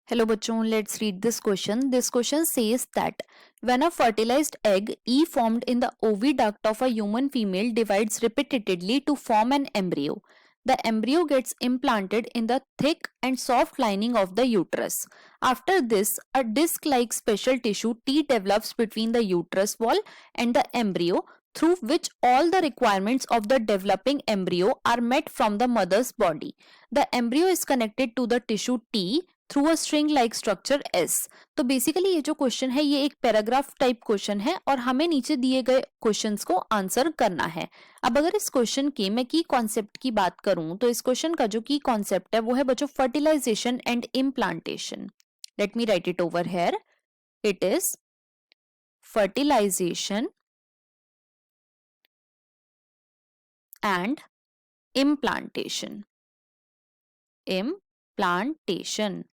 Hello बच्चों, let's read this question. This question says that when a fertilized egg E formed in the oviduct of a human female divides repeatedly to form an embryo, the embryo gets implanted in the thick and soft lining of the uterus. After this, a disc-like special tissue T develops between the uterus wall and the embryo, through which all the requirements of the developing embryo are met from the mother's body. The embryo is connected to the tissue T through a string like structure S. तो basically ये जो question है ये एक paragraph type question है और हमें नीचे दिए गए क्वेश्चंस को आंसर करना है। अब अगर इस क्वेश्चन के मैं की कॉन्सेप्ट की बात करूं तो इस क्वेश्चन का जो की कॉन्सेप्ट है वो है बच्चों fertilisation and implantation. Let me write it over here. It is fertilisation and implantation. Implantation.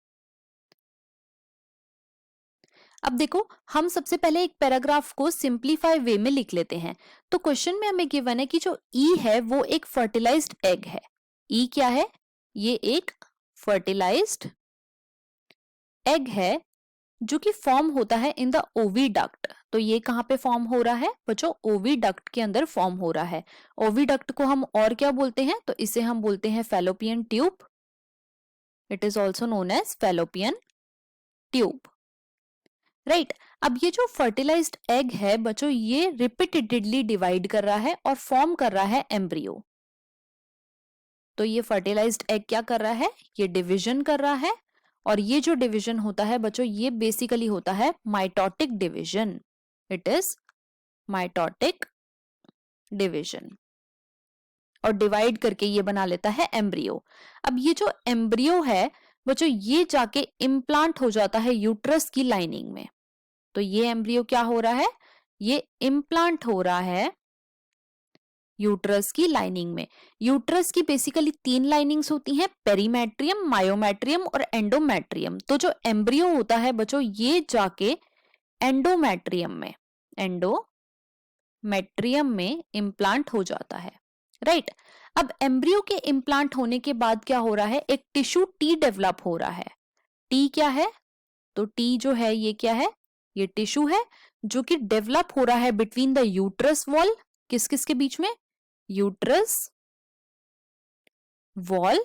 अब देखो हम सबसे पहले एक पैराग्राफ को सिंप्लीफाई वे में लिख लेते हैं। तो क्वेश्चन में हमें गिवन है कि जो ई है वो एक फर्टिलाइज्ड एग है। ई क्या है? ये एक फर्टिलाइज्ड एग है जो कि फॉर्म होता है इन द ओविडक्ट। तो ये कहां पे फॉर्म हो रहा है बच्चों? ओविडक्ट के अंदर फॉर्म हो रहा है। ओविडक्ट को हम और क्या बोलते हैं? तो इसे हम बोलते हैं Fallopian tube. It is also known as Fallopian tube, right. अब ये जो फर्टिलाइज्ड एग है बच्चों ये रिपीटेडली डिवाइड कर रहा है और फॉर्म कर रहा है एम्ब्रियो। तो ये फर्टिलाइज्ड एग क्या कर रहा है? ये डिवीजन कर रहा है और ये जो डिवीजन होता है बच्चों ये बेसिकली होता है mitotic division. It is mitotic division और डिवाइड करके ये बना लेता है एम्ब्रियो। अब ये जो एम्ब्रियो है बच्चों ये जाके इम्प्लांट हो जाता है यूट्रस की लाइनिंग में। तो ये एम्ब्रियो क्या हो रहा है? ये इम्प्लांट हो रहा है यूट्रस की लाइनिंग में। यूट्रस की बेसिकली 3 लाइनिंग्स होती हैं, पेरीमेट्रियम, मायोमेट्रियम और एंडोमेट्रियम। तो जो एम्ब्रियो होता है बच्चों ये जाके एंडोमेट्रियम में इम्प्लांट हो जाता है, राइट। अब एम्ब्रियो के इम्प्लांट होने के बाद क्या हो रहा है? एक टिश्यू टी डेवलप हो रहा है। टी क्या है? तो टी जो है ये क्या है? ये टिश्यू है जो कि डेवलप हो रहा है बिटवीन द यूट्रस वॉल। किस किस के बीच में? यूट्रस वॉल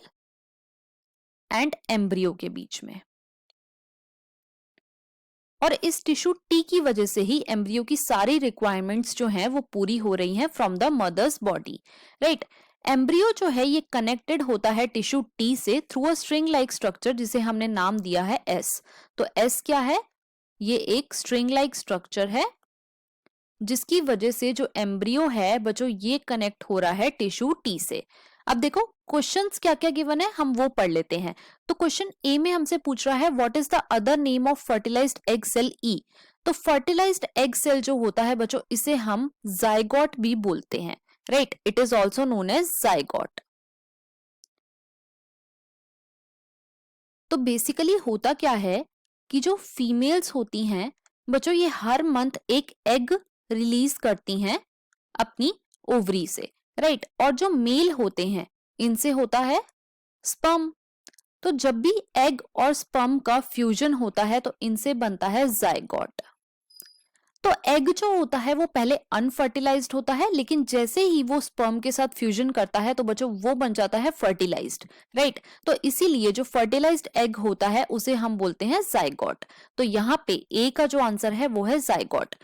एंड एम्ब्रियो के बीच में। और इस टिश्यू टी की वजह से ही एम्ब्रियो की सारी रिक्वायरमेंट्स जो हैं वो पूरी हो रही हैं from the mother's body, right. Embryo जो है ये कनेक्टेड होता है टिश्यू टी से through a string like structure जिसे हमने नाम दिया है एस। तो एस क्या है? ये एक स्ट्रिंग लाइक स्ट्रक्चर है जिसकी वजह से जो एम्ब्रियो है बच्चों ये कनेक्ट हो रहा है टिश्यू टी से। अब देखो क्वेश्चंस क्या क्या गिवन है हम वो पढ़ लेते हैं। तो क्वेश्चन ए में हमसे पूछ रहा है what is the other name of fertilised egg cell E. तो फर्टिलाइज्ड एग सेल जो होता है बच्चों इसे हम जाइगोट भी बोलते हैं, right. It is also known as zygote. तो बेसिकली होता क्या है कि जो फीमेल्स होती हैं बच्चों ये हर मंथ एक एग रिलीज करती हैं अपनी ओवरी से, राइट। और जो मेल होते हैं इनसे होता है स्पर्म। तो जब भी एग और स्पर्म का फ्यूजन होता है तो इनसे बनता है जाइगोट। तो एग जो होता है वो पहले अनफर्टिलाइज्ड होता है लेकिन जैसे ही वो स्पर्म के साथ फ्यूजन करता है तो बच्चों वो बन जाता है फर्टिलाइज्ड, राइट। तो इसीलिए जो फर्टिलाइज्ड एग होता है उसे हम बोलते हैं जाइगोट। तो यहाँ पे ए का जो आंसर है वो है जाइगोट।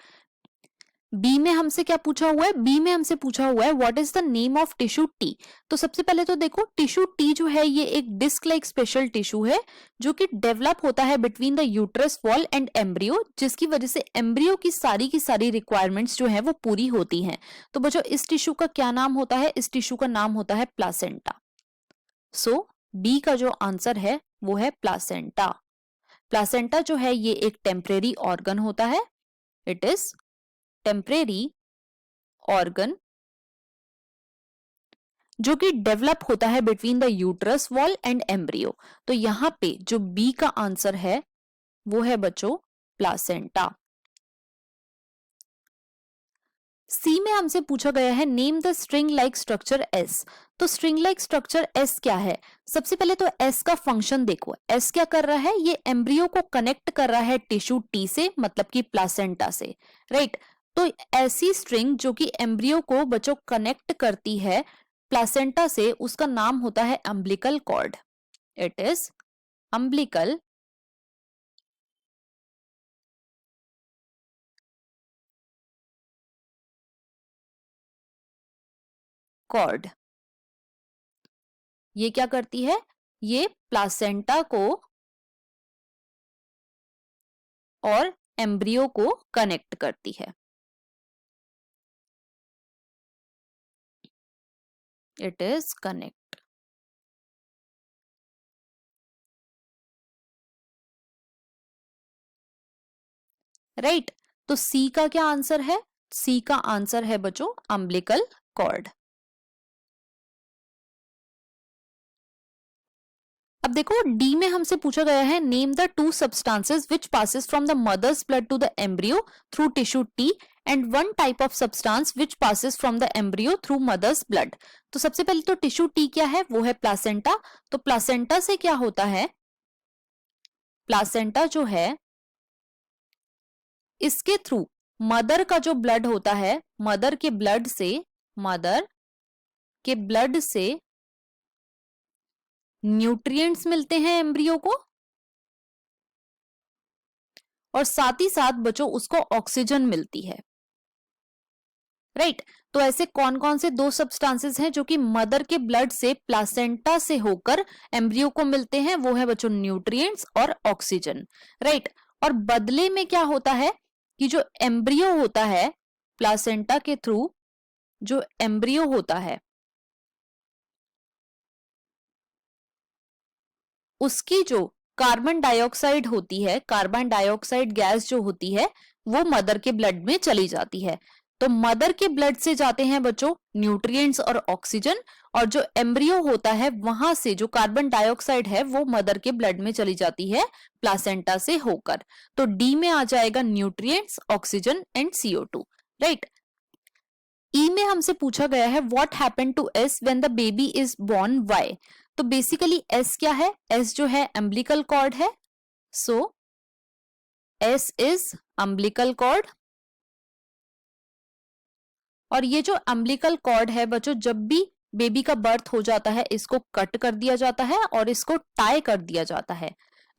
बी में हमसे क्या पूछा हुआ है? बी में हमसे पूछा हुआ है what is the name of tissue T. तो सबसे पहले तो देखो टिश्यू टी जो है ये एक डिस्क लाइक स्पेशल टिश्यू है जो कि डेवलप होता है between the uterus wall and embryo जिसकी वजह से एम्ब्रियो की सारी रिक्वायरमेंट्स जो है वो पूरी होती हैं। तो बच्चों इस टिश्यू का क्या नाम होता है? इस टिश्यू का नाम होता है प्लासेंटा। सो बी का जो आंसर है वो है प्लासेंटा। प्लासेंटा जो है ये एक टेम्परेरी ऑर्गन होता है। इट इज टेम्परेरी ऑर्गन जो कि डेवलप होता है between the uterus wall and embryo. तो यहां पे जो बी का आंसर है वो है बच्चों प्लासेंटा। सी में हमसे पूछा गया है name the string like structure S. तो स्ट्रिंग लाइक स्ट्रक्चर एस क्या है? सबसे पहले तो एस का फंक्शन देखो। एस क्या कर रहा है? ये एम्ब्रियो को कनेक्ट कर रहा है टिश्यू टी से, मतलब कि प्लासेंटा से, राइट। तो ऐसी स्ट्रिंग जो कि एम्ब्रियो को बच्चों कनेक्ट करती है प्लासेंटा से, उसका नाम होता है umbilical cord. It is umbilical cord. ये क्या करती है? ये प्लासेंटा को और एम्ब्रियो को कनेक्ट करती है। It is connect. राइट। तो सी का क्या आंसर है? सी का आंसर है बच्चों अम्बिलिकल कॉर्ड। अब देखो डी में हमसे पूछा गया है name the two substances which passes from the mother's blood to the embryo through tissue T and one type of substance which passes from the embryo through mother's blood. तो सबसे पहले तो टिश्यू टी क्या है? वो है placenta. तो placenta से क्या होता है? प्लासेंटा जो है इसके थ्रू मदर का जो ब्लड होता है, मदर के ब्लड से न्यूट्रिएंट्स मिलते हैं एम्ब्रियो को, और साथ ही साथ बच्चों उसको ऑक्सीजन मिलती है, राइट। तो ऐसे कौन कौन से दो सब्सटेंसेस हैं जो कि मदर के ब्लड से प्लासेंटा से होकर एम्ब्रियो को मिलते हैं? वो है बच्चों न्यूट्रिएंट्स और ऑक्सीजन, राइट। और बदले में क्या होता है कि जो एम्ब्रियो होता है प्लासेंटा के थ्रू, जो एम्ब्रियो होता है उसकी जो कार्बन डाइऑक्साइड होती है, कार्बन डाइऑक्साइड गैस जो होती है वो मदर के ब्लड में चली जाती है। तो मदर के ब्लड से जाते हैं बच्चों न्यूट्रिएंट्स और ऑक्सीजन, और जो एम्ब्रियो होता है वहां से जो कार्बन डाइऑक्साइड है वो मदर के ब्लड में चली जाती है प्लासेंटा से होकर। तो डी में आ जाएगा nutrients, oxygen and CO2, right. E में हमसे पूछा गया है what happen to S when the baby is born Y. तो बेसिकली एस क्या है? एस जो है अम्बिलिकल कॉर्ड है, so S is umbilical cord. और ये जो अम्बिलिकल कॉर्ड है बच्चों, जब भी बेबी का बर्थ हो जाता है इसको कट कर दिया जाता है और इसको टाई कर दिया जाता है,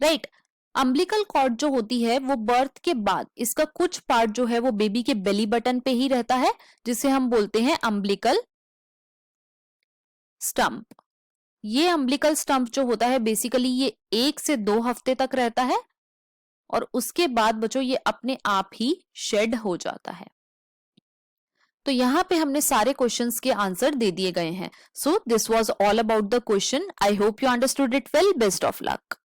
राइट। अम्बिलिकल कॉर्ड जो होती है वो बर्थ के बाद इसका कुछ पार्ट जो है वो बेबी के बेली बटन पे ही रहता है, जिसे हम बोलते हैं अम्बिलिकल स्टंप। ये अम्बिलिकल स्टंप जो होता है बेसिकली ये 1 से 2 हफ्ते तक रहता है, और उसके बाद बच्चों ये अपने आप ही शेड हो जाता है। तो यहाँ पे हमने सारे क्वेश्चंस के आंसर दे दिए गए हैं। So this was all about the question. I hope you understood it well. Best of luck.